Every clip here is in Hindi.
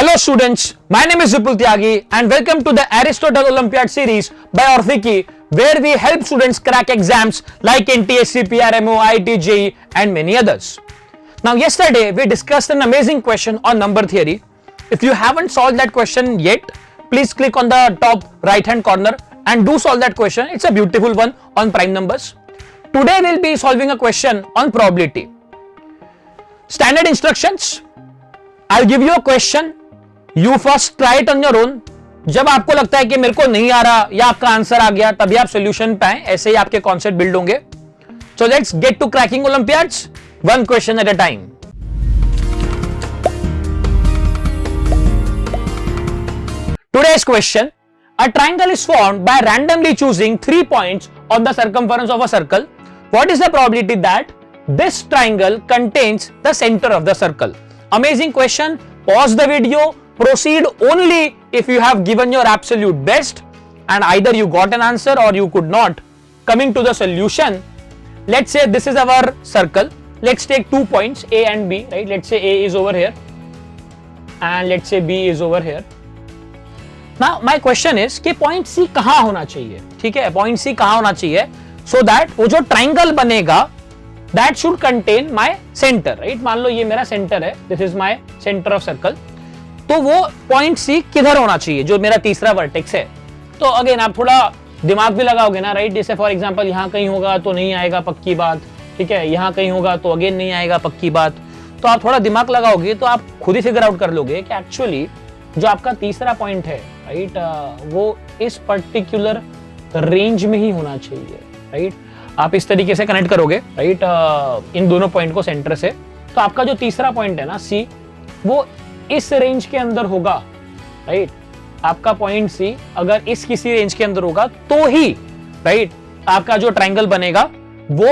Hello students, my name is Vipul Tyagi and welcome to the Aristotle Olympiad series by Orthiki, where we help students crack exams like NTSC, PRMO, IIT, JEE and many others. Now yesterday we discussed an amazing question on number theory. If you haven't solved that question yet, please click on the top right hand corner and do solve that question. It's a beautiful one on prime numbers. Today we'll be solving a question on probability. Standard instructions. I'll give you a question. You first try it on your own. जब आपको लगता है कि मेरे को नहीं आ रहा या आपका आंसर आ गया तभी आप सॉल्यूशन पे आए, ऐसे ही आपके कॉन्सेप्ट बिल्ड होंगे. So let's get to cracking Olympiads, one question at a time. Today's question: a triangle is formed by randomly choosing 3 points on the circumference of a circle. What is the probability that this triangle contains the center of the circle? Amazing question. Pause the video. Proceed only if you have given your absolute best and either you got an answer or you could not. Coming to the solution, let's say this is our circle. Let's take 2 points A and B, right? Let's say A is over here and let's say B is over here. Now my question is कि point C कहाँ होना चाहिए? ठीक है, point C कहाँ होना चाहिए so that वो जो triangle बनेगा that should contain my center, right? मान लो ये मेरा center है, this is my center of circle. तो वो पॉइंट सी किधर होना चाहिए जो मेरा तीसरा वर्टेक्स है. तो अगेन आप थोड़ा दिमाग भी लगाओगे ना, राइट? जैसे फॉर एग्जांपल यहाँ कहीं होगा तो नहीं आएगा, पक्की बात. ठीक है, यहाँ कहीं होगा तो अगेन नहीं आएगा, पक्की बात. तो आप थोड़ा दिमाग लगाओगे तो आप खुद ही फिगर आउट कर लोगे कि एक्चुअली जो आपका तीसरा पॉइंट है, राइट, वो इस पर्टिकुलर रेंज में ही होना चाहिए, राइट? आप इस तरीके से कनेक्ट करोगे, राइट, इन दोनों पॉइंट को सेंटर से, तो आपका जो तीसरा पॉइंट है ना सी, वो इस रेंज के अंदर होगा, राइट? आपका पॉइंट सी अगर इस किसी रेंज के अंदर होगा तो ही, राइट, आपका जो ट्रायंगल बनेगा वो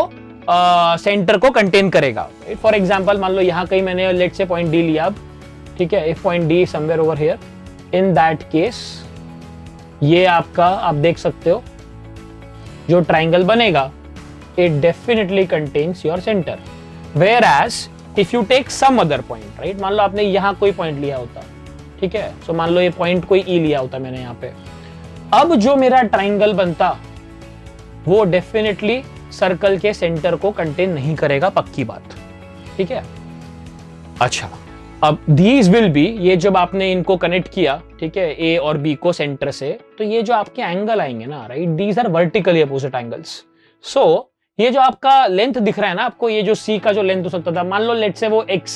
सेंटर को कंटेन करेगा. फॉर एग्जांपल मान लो यहाँ कहीं मैंने लेट से पॉइंट डी लिया अब, ठीक है, if point D somewhere over here, in that case ये आपका आप देख सकते हो जो ट्रायंगल बनेगा it definitely contains your centre. Whereas if you take some other point, right, मान लो आपने यहाँ कोई पॉइंट लिया होता, ठीक है, सो मान लो ये पॉइंट कोई ई लिया होता मैंने यहाँ पे, अब जो मेरा ट्रायंगल बनता वो डेफिनेटली सर्कल के सेंटर को कंटेन नहीं करेगा, पक्की बात. ठीक है, अच्छा, अब दीज विल बी, ये जब आपने इनको कनेक्ट किया, ठीक है, ए और बी को सेंटर से, तो ये जो आपके एंगल आएंगे ना, right, these are vertically opposite angles. So ये जो आपका लेंथ दिख रहा है ना आपको, ये जो सी का जो लेंथ हो सकता था, मान लो लेट से वो एक्स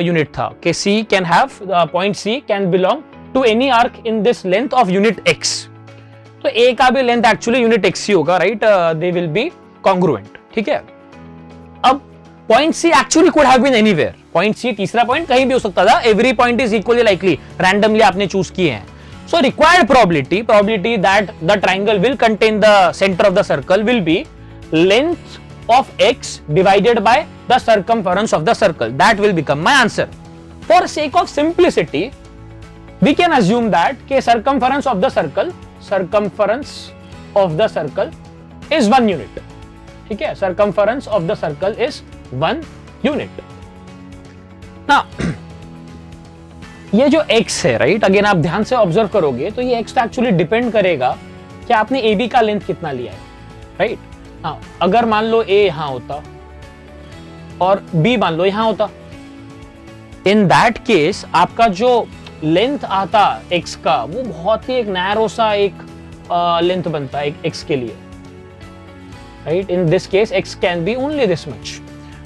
यूनिट था कि C can have point C can belong to any arc in this length of unit x. तो ए का भी लेंथ एक्चुअली यूनिट एक्स ही होगा, right? They will be congruent. ठीक है, अब point C actually could have been anywhere. Point C तीसरा पॉइंट कहीं भी हो सकता था. Every point is equally likely, randomly आपने चूज किए हैं. So required probability that the triangle will contain the centre of the circle will be length of x divided by the circumference of the circle. That will become my answer. For sake of simplicity, we can assume that के circumference of the circle is 1 unit. ठीक है, circumference of the circle is 1 unit. Now ये जो x है, राइट, अगेन आप ध्यान से ऑब्जर्व करोगे तो ये x तो एक्चुअली डिपेंड करेगा कि आपने AB का लेंथ कितना लिया है, राइट? हाँ, अगर मान लो A यहां होता और B मान लो यहां होता, इन दैट केस आपका जो लेंथ आता X का वो बहुत ही एक नैरो सा एक लेंथ बनता है X के लिए, right? In this case X can be only this much.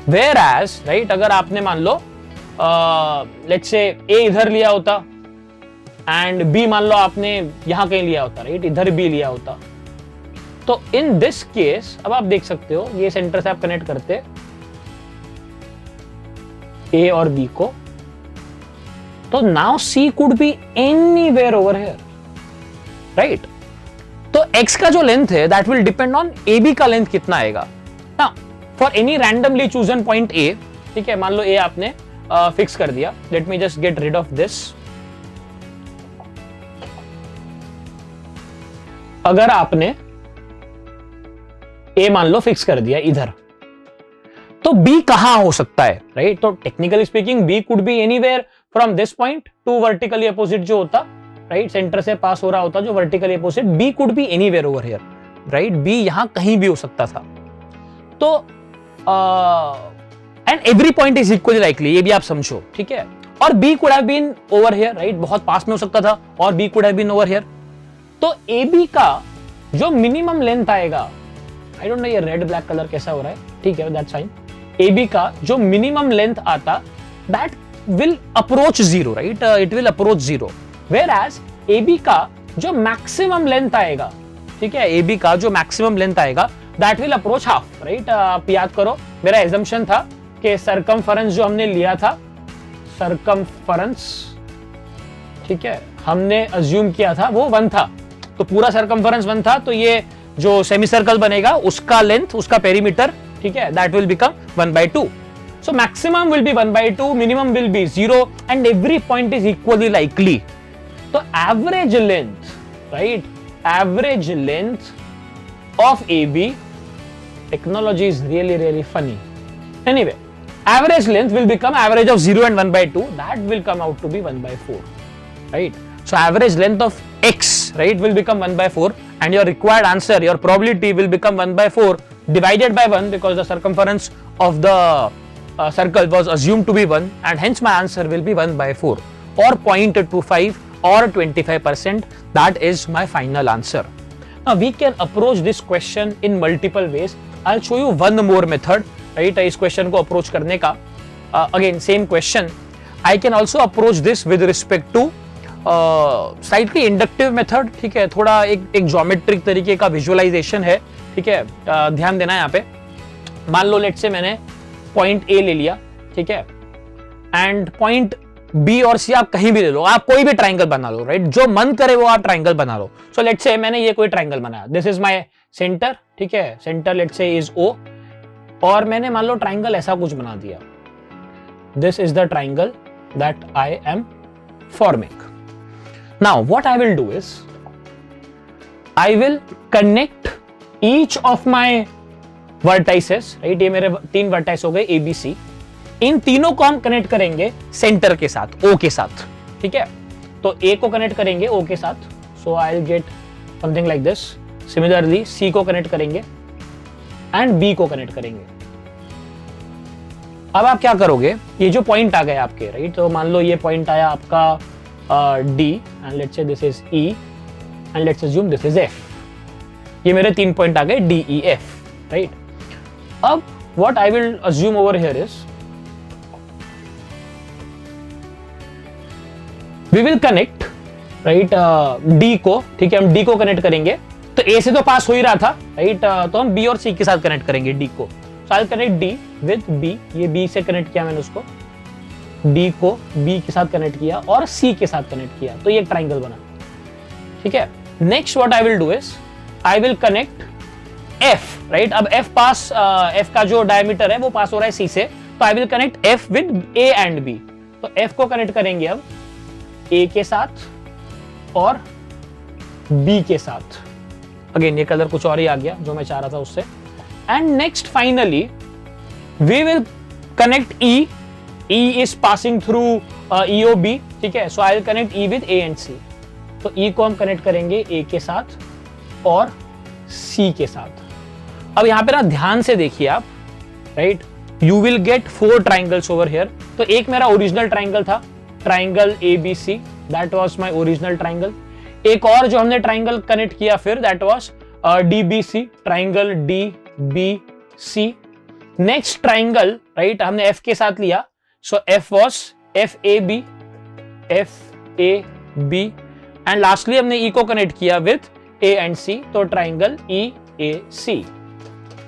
Whereas, right, अगर आपने मान लो लेट्स से A इधर लिया होता एंड B मान लो आपने यहां कहीं लिया होता, राइट, इधर B लिया होता, तो इन दिस केस अब आप देख सकते हो ये सेंटर से आप कनेक्ट करते ए और बी को, तो now C could be anywhere over here, right? तो एक्स का जो लेंथ है that will depend on A B का लेंथ कितना आएगा. For any randomly chosen point A, ठीक है, मान लो ए आपने फिक्स कर दिया. Let me just get rid of this. अगर आपने ए मान लो फिक्स कर दिया इधर, तो बी कहां हो सकता है, राइट? तो technically speaking B could be anywhere from this point to vertically opposite जो होता, राइट, सेंटर से पास हो रहा होता जो vertically opposite, B could be anywhere over here, right, B यहां कहीं भी हो सकता था। तो and every point is equally likely, ये भी आप समझो, ठीक है। और B could have been over here, right, बहुत पास में हो सकता था, और B could have been over here. तो ए बी का जो मिनिमम लेंथ आएगा, आई डोंट नो ये रेड ब्लैक कलर कैसा हो रहा है, ठीक है, दैट्स फाइन। ए बी का जो मिनिमम लेंथ आता, that will approach zero, right, it will approach zero. Whereas A B का जो मैक्सिमम लेंथ आएगा, ठीक है, ए बी का जो मैक्सिमम लेंथ आएगा, that will approach half, right. आप याद करो, मेरा एजम्पशन था कि सरकमफरेंस जो हमने लिया था, सरकमफरेंस, ठीक है, हमने अज्यूम किया था वो 1 था, तो पूरा सरकमफरेंस 1 था, तो ये जो सेमी सर्कल बनेगा उसका लेंथ, उसका पेरीमीटर, ठीक है, that will become 1/2। So maximum will be 1/2, minimum will be 0, and every point is equally likely. So average length, right? Average length of AB, technology is really funny. Anyway, average length will become average of 0 and 1/2. That will come out to be 1/4, right? So average length of X, right, will become 1/4, and your required answer, your probability will become 1/4 divided by 1, because the circumference of the circle was assumed to be 1, and hence my answer will be 1/4 or 0.25 or 25%. That is my final answer. Now we can approach this question in multiple ways. I'll show you one more method, right, इस question को approach करने का। Again same question, I can also approach this with respect to slightly inductive method, ठीक है, थोड़ा एक geometric तरीके का visualization है, ठीक है, ध्यान देना यहाँ पे। मान लो लेट से मैंने पॉइंट ए ले लिया, ठीक है, एंड पॉइंट बी और सी आप कहीं भी ले लो, आप कोई भी ट्राइंगल बना लो, राइट, जो मन करे वो आप ट्राइंगल बना लो। सो लेट्स से मैंने ये कोई ट्राइंगल बनाया, दिस इज माय सेंटर, ठीक है, सेंटर लेट्स से इज ओ, और मैंने मान लो ट्राइंगल ऐसा कुछ बना दिया, this is the triangle that I am forming. Now what I will do is I will connect each of my vertices, right, ये मेरे 3 वर्टाइस हो गए ए बी सी, इन तीनों को हम कनेक्ट करेंगे सेंटर के साथ, ओ के साथ, ठीक है। तो ए को कनेक्ट करेंगे ओ के साथ, so I will get something like this. Similarly C को कनेक्ट करेंगे एंड बी को कनेक्ट करेंगे। अब आप क्या करोगे, ये जो पॉइंट आ गए आपके, राइट, तो मान लो ये पॉइंट आया आपका D, and let's say this is E, and let's assume this is F. ये मेरे 3 पॉइंट आ गए डी ई एफ, राइट। अब what I will assume over here is we will connect, right, D को, ठीक है, हम D को कनेक्ट करेंगे, तो A से तो पास हो ही रहा था, राइट, तो हम B और C के साथ कनेक्ट करेंगे D को। So I'll connect D with B, ये B से कनेक्ट किया मैंने उसको, D को B के साथ कनेक्ट किया और C के साथ कनेक्ट किया, तो ये एक ट्राइंगल बना, ठीक है। Next what I will do is I will connect F, right, अब F पास, F का जो डायमीटर है वो पास हो रहा है C से, तो आई will connect F with A and B। तो F को कनेक्ट करेंगे अब A के साथ और B के साथ। अगेन ये कलर कुछ और ही आ गया जो मैं चाह रहा था उससे। And next finally we will connect E, E is passing through EOB, ठीक है, so I will connect E with A and C। तो E को हम कनेक्ट करेंगे A के साथ और C के साथ। अब यहां पे ना ध्यान से देखिए आप, right, you will get 4 triangles over here. तो एक मेरा ओरिजिनल ट्राइंगल था, triangle ABC, that was my original triangle. एक और जो हमने ट्राइंगल कनेक्ट किया फिर, that was DBC, triangle DBC। Next triangle, right, हमने F के साथ लिया, सो F was FAB, and lastly हमने E को कनेक्ट किया विथ A एंड C, तो ट्राइंगल EAC।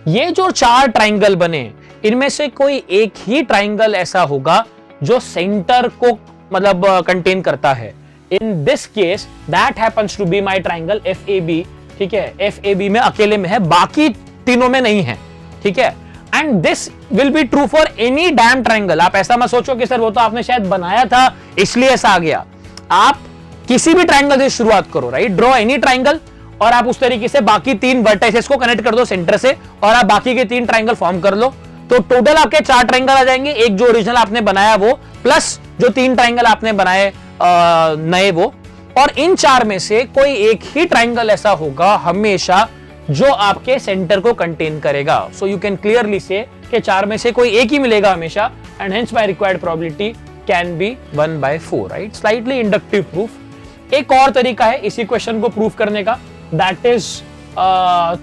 ये जो 4 ट्राइंगल बने, इनमें से कोई एक ही ट्राइंगल ऐसा होगा जो सेंटर को मतलब कंटेन करता है। In this case that happens to be my triangle FAB, ठीक है, FAB में अकेले में है, बाकी तीनों में नहीं है, ठीक है। And this will be true for any damn triangle. आप ऐसा मत सोचो कि सर वो तो आपने शायद बनाया था इसलिए ऐसा आ गया। आप किसी भी ट्राइंगल से शुरुआत करो, राइट, ड्रॉ एनी ट्राइंगल, और आप उस तरीके से बाकी 3 वर्टाइसेस को कनेक्ट कर दो सेंटर से, और आप बाकी के 3 ट्राइंगल फॉर्म कर लो, तो टोटल आपके 4 ट्राइंगल आ जाएंगे। एक जो ओरिजिनल आपने बनाया वो, प्लस जो 3 ट्राइंगल आपने बनाए नए वो, और इन 4 में से कोई एक ही ट्राइंगल ऐसा होगा हमेशा जो आपके सेंटर को कंटेन करेगा। सो यू कैन क्लियरली से कि 4 में से कोई एक ही मिलेगा हमेशा, and hence my required probability can be 1/4, right? Slightly inductive proof. एक और तरीका है इसी क्वेश्चन को प्रूफ करने का, that is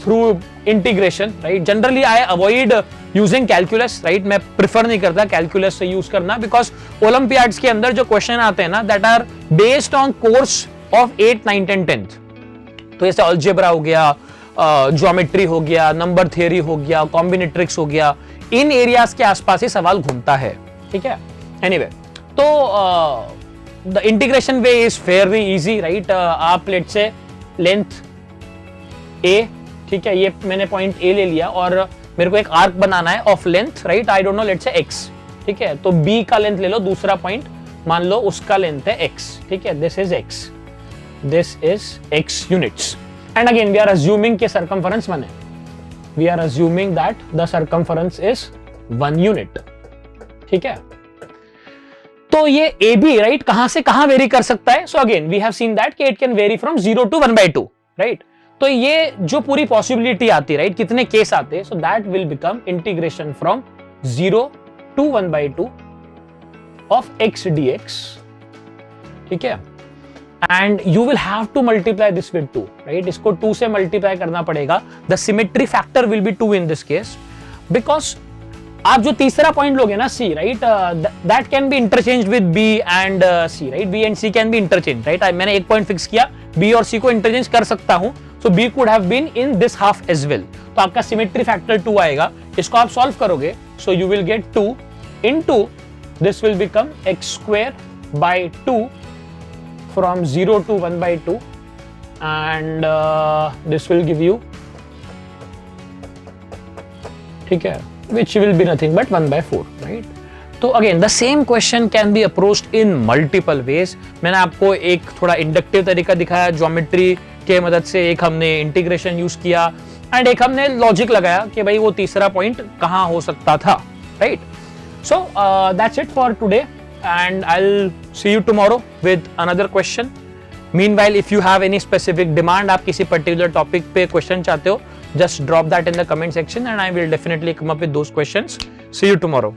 through integration, right? Generally I avoid using calculus, right? मैं प्रिफर नहीं करता कैलकुलस से यूज करना, बिकॉज ओलंपियाड्स के अंदर जो क्वेश्चन आते हैं ना, that are based on course of 8th 9th and 10th। तो जैसे अलजेब्रा हो गया, ज्योमेट्री हो गया, नंबर थियरी हो गया, कॉम्बिनेट्रिक्स हो गया, इन एरियाज के आसपास ही सवाल घूमता है, ठीक है? एनीवे, तो the integration way is fairly easy, right? आप लेट्स से लेंथ ए, ठीक है, ये मैंने पॉइंट ए ले लिया और मेरे को एक आर्क बनाना है of length, right? I don't no, let's say x, ठीक है? तो बी का लेंथ ले लो, दूसरा पॉइंट मान लो उसका लेंथ है एक्स, ठीक है? This is X units, and again we are assuming के सर्कमफरेंस 1 है, we are assuming that the circumference is 1 unit, ठीक है? तो ये ए बी, राइट, कहां से कहां वेरी कर सकता है? So again we have seen that it can vary from 0 to 1/2, right? तो ये जो पूरी पॉसिबिलिटी आती है, राइट, कितने केस आते हैं, so that will become integration from 0 to 1/2 of x dx, ठीक है? And you will have to multiply this with 2, right? इसको 2 से मल्टीप्लाई करना पड़ेगा। The symmetry factor will be 2 in this case, because आप जो तीसरा पॉइंट लोगे ना C, right, that can be interchange with B and C, right? B and C can be interchange, right? मैंने एक पॉइंट फिक्स किया, बी और सी को इंटरचेंज कर सकता हूं, so be could have been in this half as well. तो आपका सिमेट्री फैक्टर 2 आएगा, इसको आप सॉल्व करोगे, so you will get 2 into this will become x square by 2 from 0 to 1/2, and this will give you, ठीक है, which will be nothing but 1/4, right? तो again the same question can be approached in multiple ways। मैंने आपको एक थोड़ा इंडक्टिव तरीका दिखाया ज्योमेट्री के मदद से, एक हमने इंटीग्रेशन यूज किया, एंड एक हमने लॉजिक लगाया कि भाई वो तीसरा पॉइंट कहां हो सकता था, right? So that's it for today, and I'll see you tomorrow with another question. Meanwhile, if you have any specific demand, आप किसी particular topic पे question चाहते हो, just drop that in the comment section and I will definitely come up with those questions. See you tomorrow.